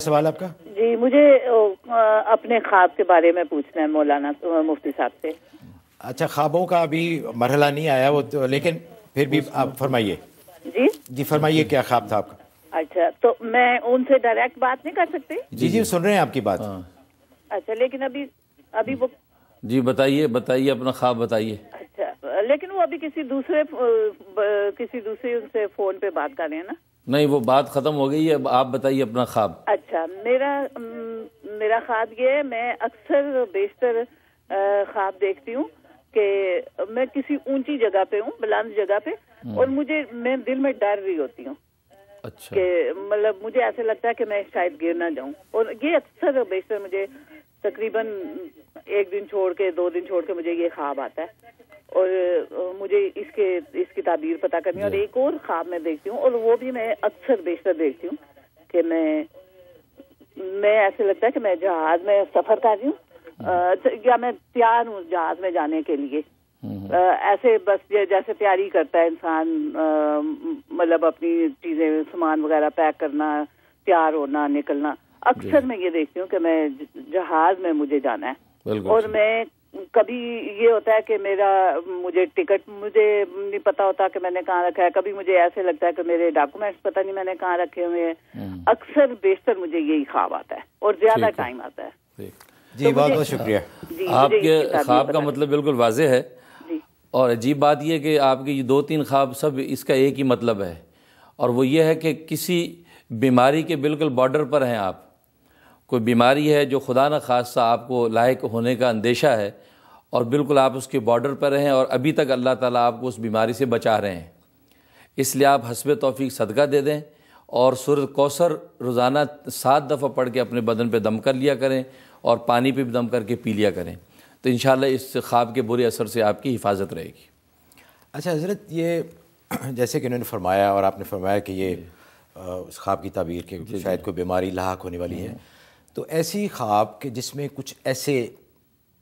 سوال آپ کا؟ جی مجھے اپنے خواب کے بارے میں پوچھنا ہے مولانا مفتی صاحب سے. اچھا، خوابوں کا ابھی مرحلہ نہیں آیا وہ تو، لیکن پھر بھی آپ فرمائیے. جی فرمائیے، کیا خواب تھا آپ کا؟ اچھا، تو میں ان سے ڈائریکٹ بات نہیں کر سکتی؟ جی سن رہے ہیں آپ کی بات. اچھا، لیکن ابھی وہ جی بتائیے اپنا خواب بتائیے. اچھا، لیکن وہ ابھی کسی دوسرے ان سے فون پہ بات کر رہے ہیں نا؟ نہیں، وہ بات ختم ہو گئی ہے، آپ بتائیے اپنا خواب. اچھا، میرا خواب یہ ہے، میں اکثر بیشتر خواب دیکھتی ہوں کہ میں کسی اونچی جگہ پہ ہوں، بلند جگہ پہ، اور میں دل میں ڈر رہی ہوتی ہوں. اچھا. کہ مطلب مجھے ایسے لگتا ہے کہ میں شاید گر نہ جاؤں، اور یہ اکثر بیشتر مجھے تقریباً 1 دن چھوڑ کے 2 دن چھوڑ کے مجھے یہ خواب آتا ہے، اور مجھے اس کی تعبیر پتہ کرنی ہے. اور ایک اور خواب میں دیکھتی ہوں، اور وہ بھی میں اکثر بیشتر دیکھتی ہوں کہ میں ایسے لگتا ہے کہ میں جہاز میں سفر کر رہی ہوں، یا میں تیار ہوں جہاز میں جانے کے لیے. ایسے بس جیسے تیاری کرتا ہے انسان، مطلب اپنی چیزیں سامان وغیرہ پیک کرنا، تیار ہونا، نکلنا. اکثر میں یہ دیکھتی ہوں کہ میں جہاز میں مجھے جانا ہے، اور میں کبھی یہ ہوتا ہے کہ مجھے ٹکٹ مجھے نہیں پتا ہوتا کہ میں نے کہاں رکھا ہے. کبھی مجھے ایسے لگتا ہے کہ میرے ڈاکومنٹس پتہ نہیں میں نے کہاں رکھے ہوئے ہیں. اکثر بیشتر مجھے یہی خواب آتا ہے اور زیادہ ٹائم آتا ہے. جی بہت بہت شکریہ. آپ کے خواب کا مطلب بالکل واضح ہے، اور عجیب بات یہ کہ آپ کے یہ 2-3 خواب سب اس کا ایک ہی مطلب ہے، اور وہ یہ ہے کہ کسی بیماری کے بالکل بارڈر پر ہیں آپ. کوئی بیماری ہے جو خدا نہ خواستہ آپ کو لاحق ہونے کا اندیشہ ہے، اور بالکل آپ اس کے بارڈر پر ہیں، اور ابھی تک اللہ تعالیٰ آپ کو اس بیماری سے بچا رہے ہیں. اس لیے آپ حسب توفیق صدقہ دے دیں، اور سورۃ کوثر روزانہ 7 دفعہ پڑھ کے اپنے بدن پہ دم کر لیا کریں، اور پانی پہ بھی دم کر کے پی لیا کریں، تو انشاءاللہ اس خواب کے برے اثر سے آپ کی حفاظت رہے گی. اچھا حضرت، یہ جیسے کہ انہوں نے فرمایا اور آپ نے فرمایا کہ یہ اس خواب کی تعبیر کہ شاید کوئی بیماری لاحق ہونے والی ہے، تو ایسی خواب کہ جس میں کچھ ایسے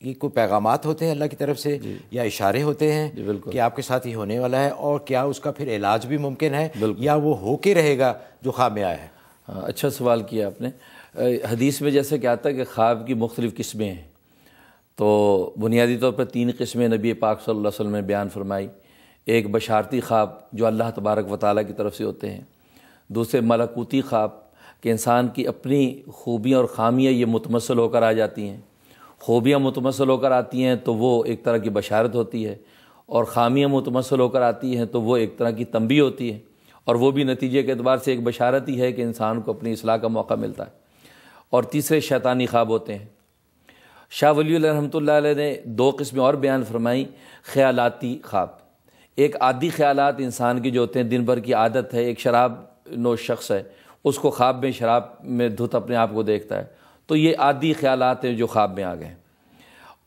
یہ کوئی پیغامات ہوتے ہیں اللہ کی طرف سے یا اشارے ہوتے ہیں کہ آپ کے ساتھ یہ ہونے والا ہے، اور کیا اس کا پھر علاج بھی ممکن ہے یا وہ ہو کے رہے گا جو خواب میں آیا ہے؟ اچھا سوال کیا آپ نے. حدیث میں جیسے کہ آتا ہے کہ خواب کی مختلف قسمیں ہیں، تو بنیادی طور پر 3 قسمیں نبی پاک صلی اللہ علیہ وسلم نے بیان فرمائی. ایک بشارتی خواب جو اللہ تبارک و تعالیٰ کی طرف سے ہوتے ہیں. دوسرے ملکوتی خواب کہ انسان کی اپنی خوبیاں اور خامیاں یہ متمثل ہو کر آ جاتی ہیں. خوبیاں متمثل ہو کر آتی ہیں تو وہ ایک طرح کی بشارت ہوتی ہے، اور خامیاں متمثل ہو کر آتی ہیں تو وہ ایک طرح کی تنبیہ ہوتی ہے، اور وہ بھی نتیجے کے اعتبار سے ایک بشارت ہی ہے کہ انسان کو اپنی اصلاح کا موقع ملتا ہے. اور تیسرے شیطانی خواب ہوتے ہیں. شاہ ولی اللہ رحمۃ اللہ علیہ نے 2 قسمیں اور بیان فرمائی. خیالاتی خواب، ایک عادی خیالات انسان کے جو ہوتے ہیں، دن بھر کی عادت ہے، ایک شراب نوش شخص ہے، اس کو خواب میں شراب میں دھت اپنے آپ کو دیکھتا ہے، تو یہ عادی خیالات ہیں جو خواب میں آ گئے.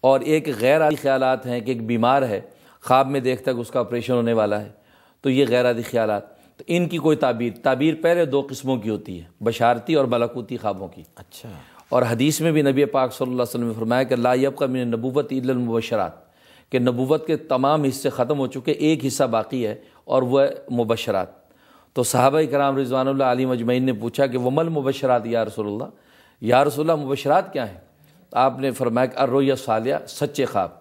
اور ایک غیر عادی خیالات ہیں کہ ایک بیمار ہے، خواب میں دیکھتا ہے کہ اس کا آپریشن ہونے والا ہے، تو یہ غیر عادی خیالات. تو ان کی کوئی تعبیر پہلے 2 قسموں کی ہوتی ہے، بشارتی اور ملکوتی خوابوں کی. اچھا. اور حدیث میں بھی نبی پاک صلی اللہ علیہ وسلم نے فرمایا کہ لا یبقى من النبوۃ الا المبشرات، کہ نبوت کے تمام حصے ختم ہو چکے، ایک حصہ باقی ہے اور وہ ہے مبشرات. تو صحابہ کرام رضوان اللہ علیہم اجمعین نے پوچھا کہ وما المبشرات یا رسول اللہ، یا رسول اللہ مبشرات کیا ہیں؟ آپ نے فرمایا کہ الرؤیا الصالحہ، سچے خواب،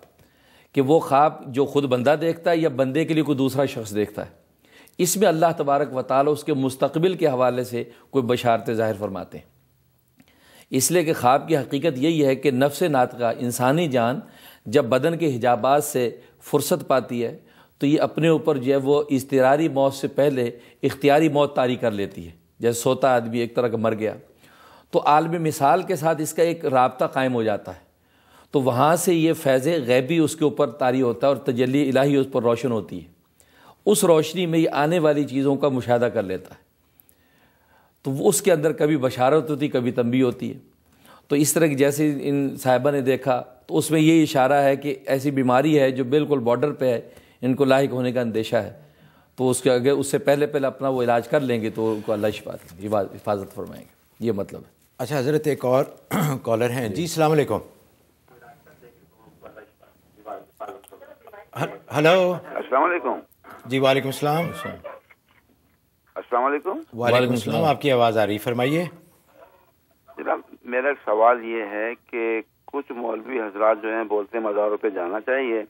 کہ وہ خواب جو خود بندہ دیکھتا ہے یا بندے کے لیے کوئی دوسرا شخص دیکھتا ہے. اس میں اللہ تبارک و تعالیٰ اس کے مستقبل کے حوالے سے کوئی بشارتیں ظاہر فرماتے ہیں. اس لیے کہ خواب کی حقیقت یہی ہے کہ نفس ناطقہ، انسانی جان جب بدن کے حجابات سے فرصت پاتی ہے تو یہ اپنے اوپر جو ہے وہ اضطراری موت سے پہلے اختیاری موت طاری کر لیتی ہے. جیسے سوتا آدمی ایک طرح کا مر گیا، تو عالم مثال کے ساتھ اس کا ایک رابطہ قائم ہو جاتا ہے، تو وہاں سے یہ فیض غیبی اس کے اوپر طاری ہوتا ہے اور تجلی الہی اس پر روشن ہوتی ہے. اس روشنی میں یہ آنے والی چیزوں کا مشاہدہ کر لیتا ہے، تو وہ اس کے اندر کبھی بشارت ہوتی، کبھی تنبیہ ہوتی ہے. تو اس طرح کی جیسے ان صاحبہ نے دیکھا تو اس میں یہ اشارہ ہے کہ ایسی بیماری ہے جو بالکل بارڈر پہ ہے، ان کو لاحق ہونے کا اندیشہ ہے، تو اس کے اگر اس سے پہلے اپنا وہ علاج کر لیں گے تو ان کو اللہ حفاظت فرمائیں گے. یہ مطلب ہے. اچھا حضرت، ایک اور کالر ہیں. جی السلام علیکم. ہلو. السلام علیکم. جی وعلیکم السلام. السلام علیکم. وعلیکم السلام. آپ کی آواز آ رہی، فرمائیے. جناب میرا سوال یہ ہے کہ کچھ مولوی حضرات جو ہیں بولتے ہیں مزاروں پہ جانا چاہیے،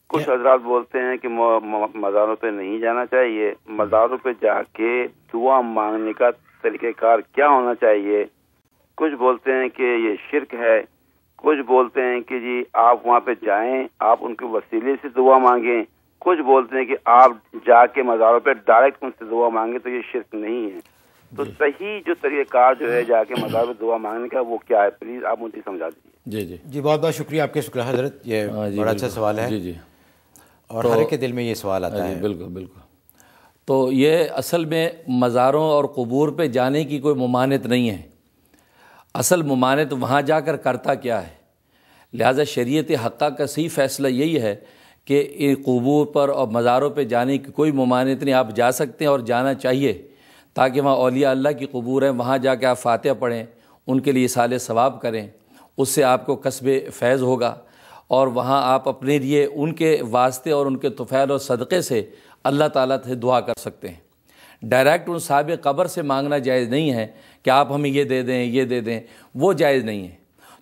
کچھ حضرات بولتے ہیں کہ مزاروں پہ نہیں جانا چاہیے. مزاروں پہ جا کے دعا مانگنے کا طریقہ کار کیا ہونا چاہیے؟ کچھ بولتے ہیں کہ یہ شرک ہے، کچھ بولتے ہیں کہ جی آپ وہاں پہ جائیں، آپ ان کے وسیلے سے دعا مانگیں، کچھ بولتے ہیں کہ آپ جا کے مزاروں پہ ڈائریکٹ ان سے دعا مانگیں تو یہ شرک نہیں ہے. تو صحیح جو طریقہ کار جو ہے جا کے مزار پہ دعا مانگنے کا وہ کیا ہے؟ پلیز آپ مجھے سمجھا دیجیے. جی بہت بہت شکریہ آپ کے. شکریہ حضرت، یہ بڑا اچھا سوال ہے. جی اور ہر ایک کے دل میں یہ سوال آتا ہے. بالکل. تو یہ اصل میں مزاروں اور قبور پہ جانے کی کوئی ممانعت نہیں ہے. اصل ممانعت وہاں جا کر کرتا کیا ہے. لہٰذا شریعت حقہ کا صحیح فیصلہ یہی ہے کہ ان قبور پر اور مزاروں پہ جانے کی کوئی ممانعت نہیں. آپ جا سکتے ہیں اور جانا چاہیے، تاکہ وہاں اولیاء اللہ کی قبور ہیں، وہاں جا کے آپ فاتحہ پڑھیں، ان کے لیے ایصال ثواب کریں، اس سے آپ کو کسب فیض ہوگا، اور وہاں آپ اپنے لیے ان کے واسطے اور ان کے طفیل اور صدقے سے اللہ تعالیٰ سے دعا کر سکتے ہیں. ڈائریکٹ ان صاحب قبر سے مانگنا جائز نہیں ہے کہ آپ ہمیں یہ دے دیں یہ دے دیں، وہ جائز نہیں ہے.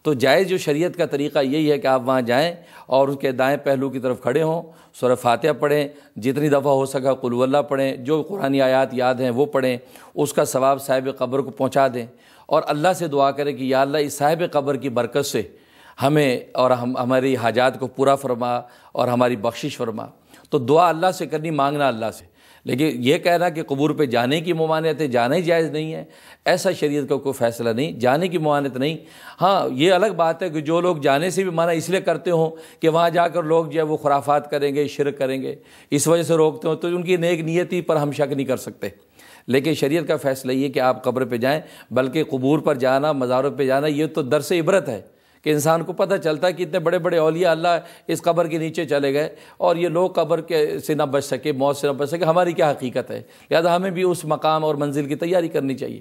تو جائز جو شریعت کا طریقہ یہی ہے کہ آپ وہاں جائیں اور اس کے دائیں پہلو کی طرف کھڑے ہوں، سورہ فاتحہ پڑھیں، جتنی دفعہ ہو سکا قل ہو اللہ پڑھیں، جو قرآنی آیات یاد ہیں وہ پڑھیں، اس کا ثواب صاحب قبر کو پہنچا دیں، اور اللہ سے دعا کریں کہ یا اللہ اس صاحب قبر کی برکت سے ہمیں اور ہماری حاجات کو پورا فرما اور ہماری بخشش فرما. تو دعا اللہ سے کرنی، مانگنا اللہ سے. لیکن یہ کہنا کہ قبور پہ جانے کی ممانعت ہے، جانا ہی جائز نہیں ہے، ایسا شریعت کا کوئی فیصلہ نہیں. جانے کی ممانعت نہیں. ہاں یہ الگ بات ہے کہ جو لوگ جانے سے بھی منع اس لیے کرتے ہوں کہ وہاں جا کر لوگ جو ہے وہ خرافات کریں گے، شرک کریں گے، اس وجہ سے روکتے ہوں، تو ان کی نیک نیتی پر ہم شک نہیں کر سکتے. لیکن شریعت کا فیصلہ یہ کہ آپ قبر پہ جائیں، بلکہ قبور پر جانا، مزاروں پہ جانا، یہ تو درس عبرت ہے کہ انسان کو پتہ چلتا ہے کہ اتنے بڑے بڑے اولیاء اللہ اس قبر کے نیچے چلے گئے اور یہ لوگ قبر کے سے نہ بچ سکے، موت سے نہ بچ سکے. ہماری کیا حقیقت ہے؟ لہٰذا ہمیں بھی اس مقام اور منزل کی تیاری کرنی چاہیے.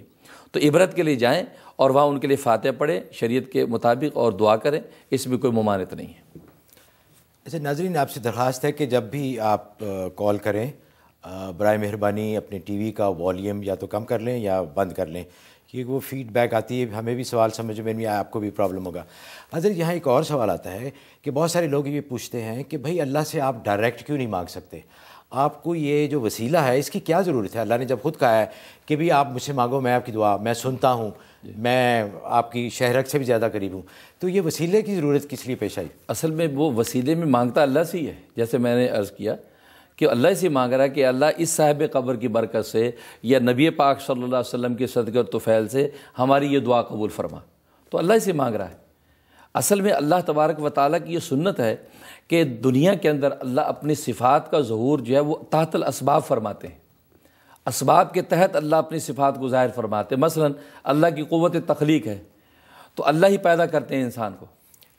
تو عبرت کے لیے جائیں اور وہاں ان کے لیے فاتحہ پڑھیں شریعت کے مطابق اور دعا کریں، اس میں کوئی ممانعت نہیں ہے. اچھا ناظرین، آپ سے درخواست ہے کہ جب بھی آپ کال کریں برائے مہربانی اپنے ٹی وی کا والیوم یا تو کم کر لیں یا بند کر لیں، کیونکہ وہ فیڈ بیک آتی ہے، ہمیں بھی سوال سمجھ میں نہیں، آپ کو بھی پرابلم ہوگا. حضرت یہاں ایک اور سوال آتا ہے کہ بہت سارے لوگ یہ پوچھتے ہیں کہ بھائی اللہ سے آپ ڈائریکٹ کیوں نہیں مانگ سکتے؟ آپ کو یہ جو وسیلہ ہے اس کی کیا ضرورت ہے؟ اللہ نے جب خود کہا ہے کہ بھی آپ مجھ سے مانگو، میں آپ کی دعا میں سنتا ہوں، میں آپ کی شہرک سے بھی زیادہ قریب ہوں، تو یہ وسیلے کی ضرورت کس لیے پیش آئی؟ اصل میں وہ وسیلے میں مانگتا اللہ سے ہی ہے. جیسے میں نے عرض کیا کہ اللہ سے مانگ رہا ہے کہ اللہ اس صاحب قبر کی برکت سے یا نبی پاک صلی اللہ علیہ وسلم کے صدقے اور طفیل سے ہماری یہ دعا قبول فرما. تو اللہ سے مانگ رہا ہے. اصل میں اللہ تبارک و تعالیٰ کی یہ سنت ہے کہ دنیا کے اندر اللہ اپنی صفات کا ظہور جو ہے وہ تحت الاسباب فرماتے ہیں. اسباب کے تحت اللہ اپنی صفات کو ظاہر فرماتے ہیں. مثلا اللہ کی قوت تخلیق ہے تو اللہ ہی پیدا کرتے ہیں انسان کو،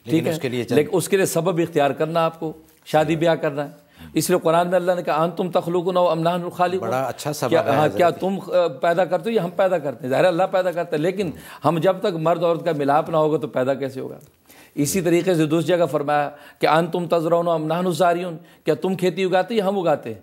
ٹھیک ہے، لیکن اس کے لیے سبب اختیار کرنا، آپ کو شادی بیاہ کرنا ہے. اس لیے قرآن میں اللہ نے کہا انتم تخلقون و ام نحن الخالقون، بڑا اچھا سبب ہے. کیا تم پیدا کرتے ہو یا ہم پیدا کرتے ہیں؟ ظاہر اللہ پیدا کرتا ہے، لیکن ہم جب تک مرد عورت کا ملاپ نہ ہوگا تو پیدا کیسے ہوگا؟ اسی طریقے سے دوسری جگہ فرمایا کہ انتم تزرعون و ام نحن الزارعون، کیا تم کھیتی اگاتے یا ہم اگاتے ہیں؟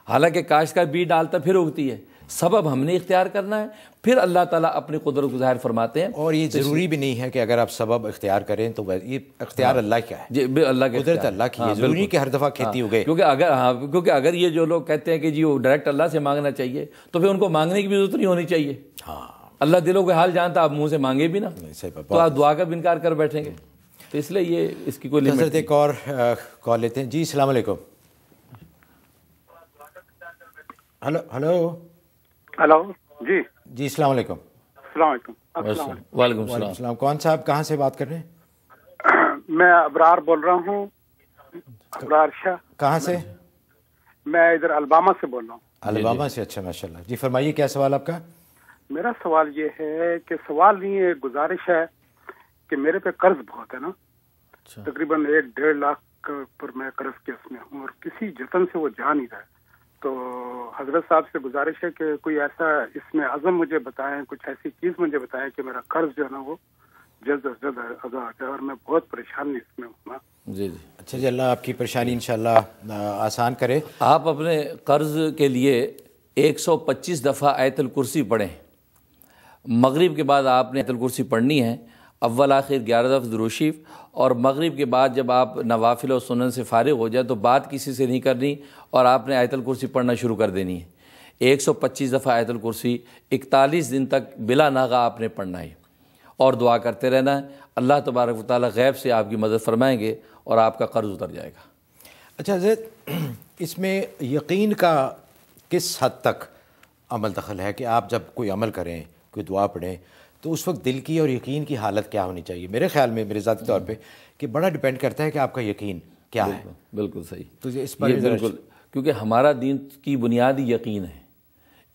حالانکہ کاشتکار بیج ڈالتا پھر اگتی ہے. سبب ہم نے اختیار کرنا ہے، پھر اللہ تعالیٰ اپنی قدرت کو ظاہر فرماتے ہیں. اور یہ ضروری بھی نہیں ہے کہ اگر آپ سبب اختیار کریں تو یہ اختیار اللہ کیا ہے، جی اللہ کی قدرت اللہ کی ہے. ضروری کہ ہر دفعہ کھیتی ہو گئے، کیونکہ اگر یہ جو لوگ کہتے ہیں کہ جی وہ ڈائریکٹ اللہ سے مانگنا چاہیے تو پھر ان کو مانگنے کی بھی ضرورت نہیں ہونی چاہیے. اللہ دلوں کے حال جانتا، آپ منہ سے مانگے بھی نا تو آپ دعا کا بھی انکار کر بیٹھیں گے. تو اس لیے یہ اس کی کوئی لمٹ نہیں. ایک اور کال لیتے ہیں. جی السلام علیکم. ہلو جی السلام علیکم. السلام علیکم. وعلیکم السلام. کون صاحب کہاں سے بات کر رہے ہیں؟ میں ابرار بول رہا ہوں. ابرار شاہ. کہاں سے؟ میں ادھر الباما سے بول رہا ہوں. الباما سے. اچھا ماشاء اللہ. جی فرمائیے کیا سوال آپ کا؟ میرا سوال یہ ہے کہ سوال نہیں ہے، گزارش ہے کہ میرے پہ قرض بہت ہے نا، تقریباً 1-1.5 لاکھ پر میں قرض کے اس میں ہوں اور کسی جتن سے وہ جا نہیں رہا ہے. تو حضرت صاحب سے گزارش ہے کہ کوئی ایسا اس میں عزم مجھے بتائیں، کچھ ایسی چیز مجھے بتائیں کہ میرا قرض جو ہے نا وہ جلد از جلد ادا ہو جائے، اور میں بہت پریشان اس میں ہوں نا. جی اچھا جی، اللہ آپ کی پریشانی انشاءاللہ آسان کرے. آپ اپنے قرض کے لیے 125 دفعہ آیت الکرسی پڑھیں. مغرب کے بعد آپ نے آیت الکرسی پڑھنی ہے، اول آخر 11 دفعہ درود شریف، اور مغرب کے بعد جب آپ نوافل اور سنن سے فارغ ہو جائے تو بات کسی سے نہیں کرنی اور آپ نے آیت الکرسی پڑھنا شروع کر دینی ہے۔ 125 دفعہ آیت الکرسی 41 دن تک بلا ناغہ آپ نے پڑھنا ہے اور دعا کرتے رہنا ہے۔ اللہ تبارک و تعالیٰ غیب سے آپ کی مدد فرمائیں گے اور آپ کا قرض اتر جائے گا۔ اچھا حضرت، اس میں یقین کا کس حد تک عمل دخل ہے کہ آپ جب کوئی عمل کریں، کوئی دعا پڑھیں، تو اس وقت دل کی اور یقین کی حالت کیا ہونی چاہیے؟ میرے خیال میں، میرے ذاتی طور پہ، کہ بڑا ڈیپینڈ کرتا ہے کہ آپ کا یقین کیا ہے۔ بالکل صحیح۔ تو اس پر بالکل، کیونکہ ہمارا دین کی بنیاد ہی یقین ہے،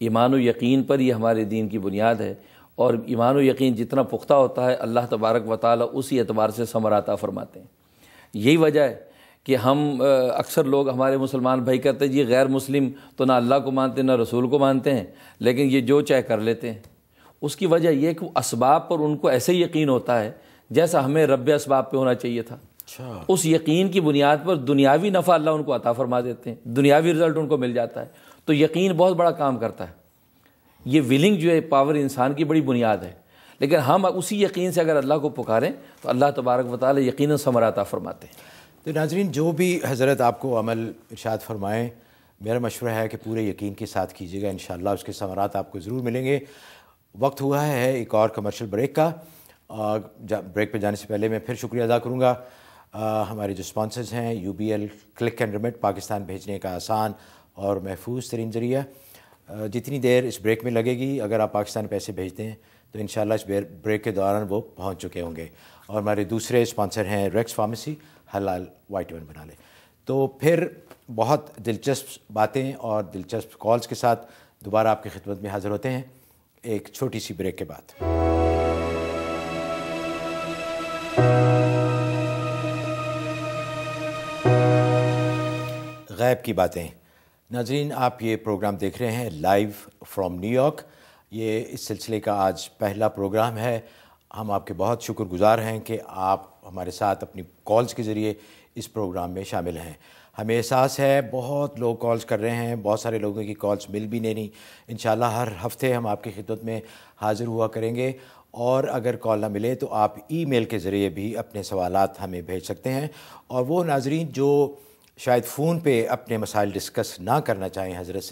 ایمان و یقین پر ہی ہمارے دین کی بنیاد ہے، اور ایمان و یقین جتنا پختہ ہوتا ہے اللہ تبارک و تعالیٰ اسی اعتبار سے ثمر عطا فرماتے ہیں۔ یہی وجہ ہے کہ ہم اکثر لوگ، ہمارے مسلمان بھائی کہتے ہیں جی غیر مسلم تو نہ اللہ کو مانتے نہ رسول کو مانتے ہیں، لیکن یہ جو چاہے کر لیتے ہیں۔ اس کی وجہ یہ کہ اسباب پر ان کو ایسے یقین ہوتا ہے جیسا ہمیں رب اسباب پہ ہونا چاہیے تھا۔ اس یقین کی بنیاد پر دنیاوی نفع اللہ ان کو عطا فرما دیتے ہیں، دنیاوی رزلٹ ان کو مل جاتا ہے۔ تو یقین بہت بڑا کام کرتا ہے۔ یہ ولنگ جو ہے پاور انسان کی بڑی بنیاد ہے، لیکن ہم اسی یقین سے اگر اللہ کو پکاریں تو اللہ تبارک و تعالی یقیناً ثمر عطا فرماتے ہیں۔ تو ناظرین، جو بھی حضرت آپ کو عمل ارشاد فرمائیں، میرا مشورہ ہے کہ پورے یقین کے ساتھ کیجیے گا، انشاءاللہ اس کے ثمرات آپ کو ضرور ملیں گے۔ وقت ہوا ہے ایک اور کمرشل بریک کا۔ بریک پہ جانے سے پہلے میں پھر شکریہ ادا کروں گا ہمارے جو سپانسرز ہیں، UBL click and remit, Pakistan بھیجنے کا آسان اور محفوظ ترین ذریعہ۔ جتنی دیر اس بریک میں لگے گی، اگر آپ پاکستان پیسے بھیجتے ہیں تو انشاءاللہ اس بریک کے دوران وہ پہنچ چکے ہوں گے۔ اور ہمارے دوسرے سپانسر ہیں ریکس فارمیسی، حلال وائٹامن بنا لیں۔ تو پھر بہت دلچسپ باتیں اور دلچسپ کالز کے ساتھ دوبارہ آپ کی خدمت میں حاضر ہوتے ہیں ایک چھوٹی سی بریک کے بعد۔ غیب کی باتیں۔ ناظرین، آپ یہ پروگرام دیکھ رہے ہیں لائیو فرام نیو یارک۔ یہ اس سلسلے کا آج پہلا پروگرام ہے۔ ہم آپ کے بہت شکر گزار ہیں کہ آپ ہمارے ساتھ اپنی کالز کے ذریعے اس پروگرام میں شامل ہیں۔ ہمیں احساس ہے بہت لوگ کالز کر رہے ہیں، بہت سارے لوگوں کی کالز مل بھی نہیں۔ انشاءاللہ ہر ہفتے ہم آپ کی خدمت میں حاضر ہوا کریں گے، اور اگر کال نہ ملے تو آپ ای میل کے ذریعے بھی اپنے سوالات ہمیں بھیج سکتے ہیں۔ اور وہ ناظرین جو شاید فون پہ اپنے مسائل ڈسکس نہ کرنا چاہیں حضرت سے،